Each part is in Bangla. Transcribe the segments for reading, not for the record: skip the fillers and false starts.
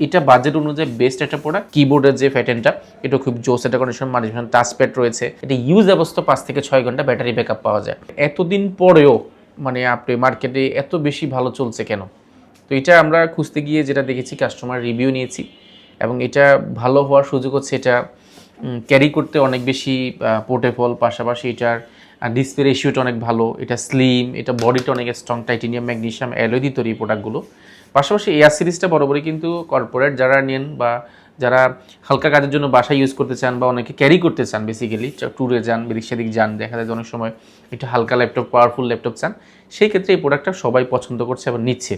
এটা বাজেট অনুযায়ী বেস্ট একটা প্রোডাক্ট। কিবোর্ডের যে প্যাটার্নটা এটা খুব জোস, এটা কন্ডিশন ম্যানেজমেন্ট, টাচপ্যাড রয়েছে। এটা ইউজ অবস্থা 5 থেকে 6 ঘন্টা ব্যাটারি ব্যাকআপ পাওয়া যায়। এতদিন পরেও মানে আপনি মার্কেটে এত বেশি ভালো চলছে কেন? তো এটা আমরা খুঁজতে গিয়ে যেটা দেখেছি, কাস্টমার রিভিউ নিয়েছি এবং এটা ভালো হওয়ার সুযোগ হচ্ছে এটা ক্যারি করতে অনেক বেশি পোর্টেবল, পাশাপাশি এটার ডিসপ্লে রেশিওটা অনেক ভালো, এটা স্লিম, এটা বডিটা অনেক স্ট্রং, টাইটেনিয়াম, ম্যাগনেসিয়াম, অ্যালয় দিয়ে তৈরি প্রোডাক্টগুলো। পাশাপাশি এয়ার সিরিজটা বরাবরই কিন্তু কর্পোরেট যারা নেন বা যারা হালকা কাজের জন্য বাসায় ইউজ করতে চান বা অনেকে ক্যারি করতে চান, বেসিক্যালি ট্যুরে যান, বিদেশ সেদিক যান, দেখা যায় অনেক সময় এটা হালকা ল্যাপটপ, পাওয়ারফুল ল্যাপটপ চান, সেই ক্ষেত্রে এই প্রোডাক্টটা সবাই পছন্দ করছে এবং নিচ্ছে।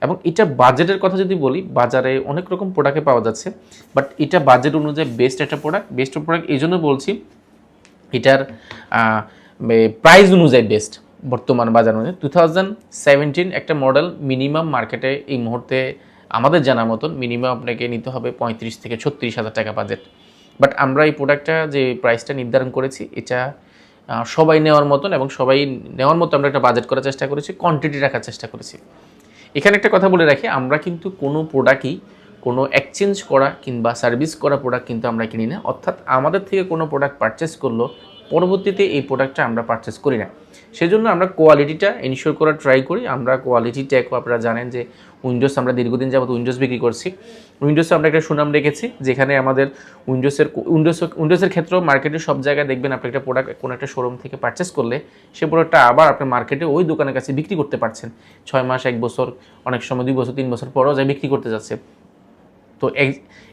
এবং এটা বাজেটের কথা যদি বলি, বাজারে অনেক রকম প্রোডাক্টে পাওয়া যাচ্ছে, বাট এটা বাজেট অনুযায়ী বেস্ট একটা প্রোডাক্ট। বেস্ট প্রোডাক্ট এই জন্য বলছি, এটার প্রাইস অনুযায়ী বেস্ট। বর্তমান বাজার অনুযায়ী 2017 একটা মডেল, মিনিমাম মার্কেটে এই মুহূর্তে আমাদের জানার মতন মিনিমাম আপনাকে নিতে হবে 35 থেকে 36 হাজার টাকা বাজেট। বাট আমরা এই প্রোডাক্টটা যে প্রাইসটা নির্ধারণ করেছি, এটা সবাই নেওয়ার মতন এবং সবাই নেওয়ার মতো আমরা একটা বাজেট করার চেষ্টা করেছি, কোয়ান্টিটি রাখার চেষ্টা করেছি। এখানে একটা কথা বলে রাখি, আমরা কিন্তু কোনো প্রোডাক্টই কোনো এক্সচেঞ্জ করা কিংবা সার্ভিস করা প্রোডাক্ট কিন্তু আমরা কিনি না। অর্থাৎ আমাদের থেকে কোনো প্রোডাক্ট পারচেস করলো, পরবর্তীতে এই প্রোডাক্টটা আমরা পারচেস করি না। সেজন্য আমরা কোয়ালিটিটা এনশিওর করার ট্রাই করি। আমরা কোয়ালিটি ট্যাগ, আপনারা জানেন যে উইন্ডোজ আমরা দীর্ঘদিন যাবত উইন্ডোজ বিক্রি করছি। উইন্ডোজে আমরা একটা সুনাম রেখেছি, যেখানে আমাদের উইন্ডোজের ক্ষেত্রেও মার্কেটে সব জায়গায় দেখবেন আপনি একটা প্রোডাক্ট কোনো একটা শোরুম থেকে পারচেস করলে সে প্রোডাক্টটা আবার আপনি মার্কেটে ওই দোকানের কাছে বিক্রি করতে পারছেন 6 মাস, 1 বছর, অনেক সময় 2 বছর, 3 বছর পরেও যায় বিক্রি করতে যাচ্ছে। তো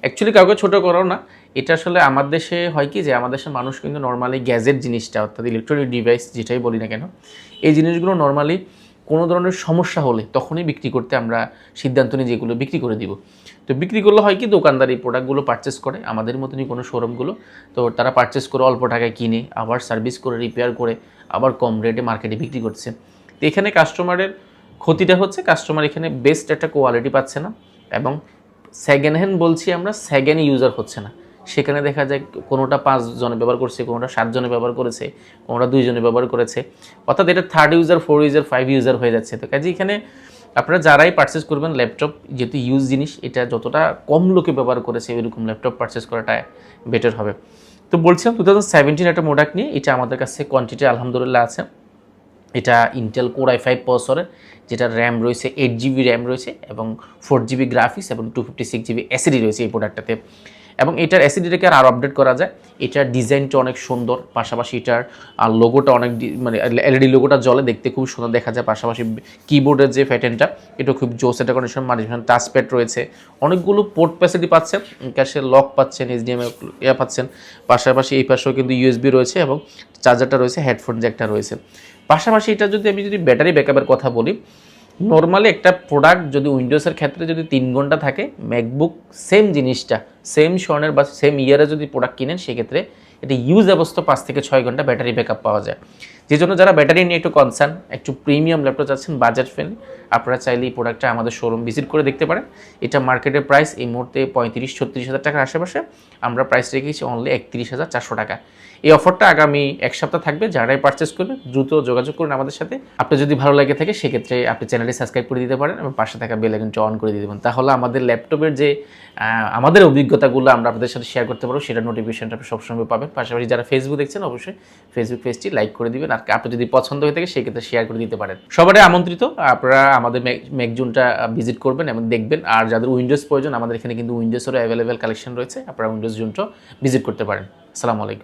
অ্যাকচুয়ালি কাউকে ছোটো করাও না, এটা আসলে আমার দেশে হয় কি যে আমার দেশের মানুষ কিন্তু নর্মালি গ্যাজেট জিনিসটা, অর্থাৎ ইলেকট্রনিক ডিভাইস যেটাই বলি না কেন, এই জিনিসগুলো নর্মালি কোনো ধরনের সমস্যা হলে তখনই বিক্রি করতে আমরা সিদ্ধান্ত নিই, যেগুলো বিক্রি করে দিব। তো বিক্রি করলে হয় কি, দোকানদার এই প্রোডাক্টগুলো পারচেস করে, আমাদের মতনই কোনো শোরুমগুলো, তো তারা পারচেস করে অল্প টাকায় কিনে আবার সার্ভিস করে, রিপেয়ার করে আবার কম রেটে মার্কেটে বিক্রি করছে। তো এখানে কাস্টমারের ক্ষতিটা হচ্ছে, কাস্টমার এখানে বেস্ট একটা কোয়ালিটি পাচ্ছে না এবং সেকেন্ড হ্যান্ড বলছি আমরা, সেকেন্ড ইউজার হচ্ছে না। সেখানে দেখা যায় কোনোটা 5 জনে ব্যবহার করছে, কোনোটা 7 জনে ব্যবহার করেছে, কোনোটা 2 জনে ব্যবহার করেছে, অর্থাৎ এটা 3rd ইউজার, 4 ইউজার, 5 ইউজার হয়ে যাচ্ছে। তো কাজে এখানে আপনারা যারাই পারচেস করবেন ল্যাপটপ, যেহেতু ইউজ জিনিস, এটা যতটা কম লোকে ব্যবহার করেছে এরকম ল্যাপটপ পারচেস করাটা বেটার হবে। তো বলছিলাম 2017 একটা প্রোডাক্ট নিয়ে, এটা আমাদের কাছে কোয়ান্টিটি আলহামদুলিল্লাহ আছে। এটা ইন্টেল কোর i5 প্রসেসরের, যেটা র্যাম রয়েছে 8GB র্যাম রয়েছে এবং 4GB গ্রাফিক্স এবং 256GB এসএসডি রয়েছে এই প্রোডাক্টটাতে। এবং এটার এসএসডিটাকে আরও আপডেট করা যায়। এটার ডিজাইনটা অনেক সুন্দর, পাশাপাশি এটার লোগোটা অনেক মানে এলইডি লোগোটা জ্বলে, দেখতে খুব সুন্দর দেখা যায়। পাশাপাশি কিবোর্ডের যে প্যাটার্নটা এটা খুব জোস, এটা কন্ডিশন ম্যানেজমেন্ট, টাচপ্যাড রয়েছে, অনেকগুলো পোর্ট ফ্যাসিলিটি পাচ্ছেন, ক্যাশে লক পাচ্ছেন, HDMI পাচ্ছেন, পাশাপাশি এই পাশেও কিন্তু USB রয়েছে এবং চার্জারটা রয়েছে, হেডফোন জ্যাকটা রয়েছে। পাশাপাশি এটা আমি যদি ব্যাটারি ব্যাকআপের কথা বলি, নর্মালি একটা প্রোডাক্ট যদি উইন্ডোজের ক্ষেত্রে যদি 3 ঘন্টা থাকে, ম্যাকবুক সেম জিনিসটা সেম সনের বা সেম ইয়ারে যদি প্রোডাক্ট কিনেন, সেক্ষেত্রে এটা ইউজ অবস্থা 5 থেকে 6 ঘন্টা ব্যাটারি ব্যাকআপ পাওয়া যায়। যে জন্য যারা ব্যাটারি নিয়ে একটু কনসার্ন, একটু প্রিমিয়াম ল্যাপটপ চাচ্ছেন, বাজেট ফ্রেন্ডলি, আপনারা চাইলে এই প্রোডাক্টটা আমাদের শোরুম ভিজিট করে দেখতে পারেন। এটা মার্কেটের প্রাইস এই মুহূর্তে 35-36 হাজার টাকার আশেপাশে, আমরা প্রাইস রেখেছি অনলি 31,400 টাকা। এই অফারটা আগামী 1 সপ্তাহ থাকবে। যারাই পারচেস করবেন দ্রুত যোগাযোগ করুন আমাদের সাথে। আপনি যদি ভালো লাগে থাকে, সেক্ষেত্রে আপনি চ্যানেলটি সাবস্ক্রাইব করে দিতে পারেন এবং পাশে থাকা বেল আইকনটি অন করে দিতে পারেন। তাহলে আমাদের ল্যাপটপের যে আমাদের অভিজ্ঞতাগুলো আমরা আপনাদের সাথে শেয়ার করতে পারবো, সেটা নোটিফিকেশনটা আপনি সবসময় পাবেন। পাশাপাশি যারা ফেসবুক দেখছেন, অবশ্যই ফেসবুক পেজটি লাইক করে দিবেন, আর আপনি যদি পছন্দ হয়ে থাকে সেক্ষেত্রে শেয়ার করে দিতে পারেন। সবারই আমন্ত্রিত, আপনারা আমাদের ম্যাকজুনটা ভিজিট করবেন এবং দেখবেন। আর যাদের উইন্ডোজ প্রয়োজন, আমাদের এখানে কিন্তু উইন্ডোজেরও অ্যাভেলেবেল কালেকশন রয়েছে, আপনারা উইন্ডোজ জোনটা ভিজিট করতে পারেন। আসসালামু আলাইকুম।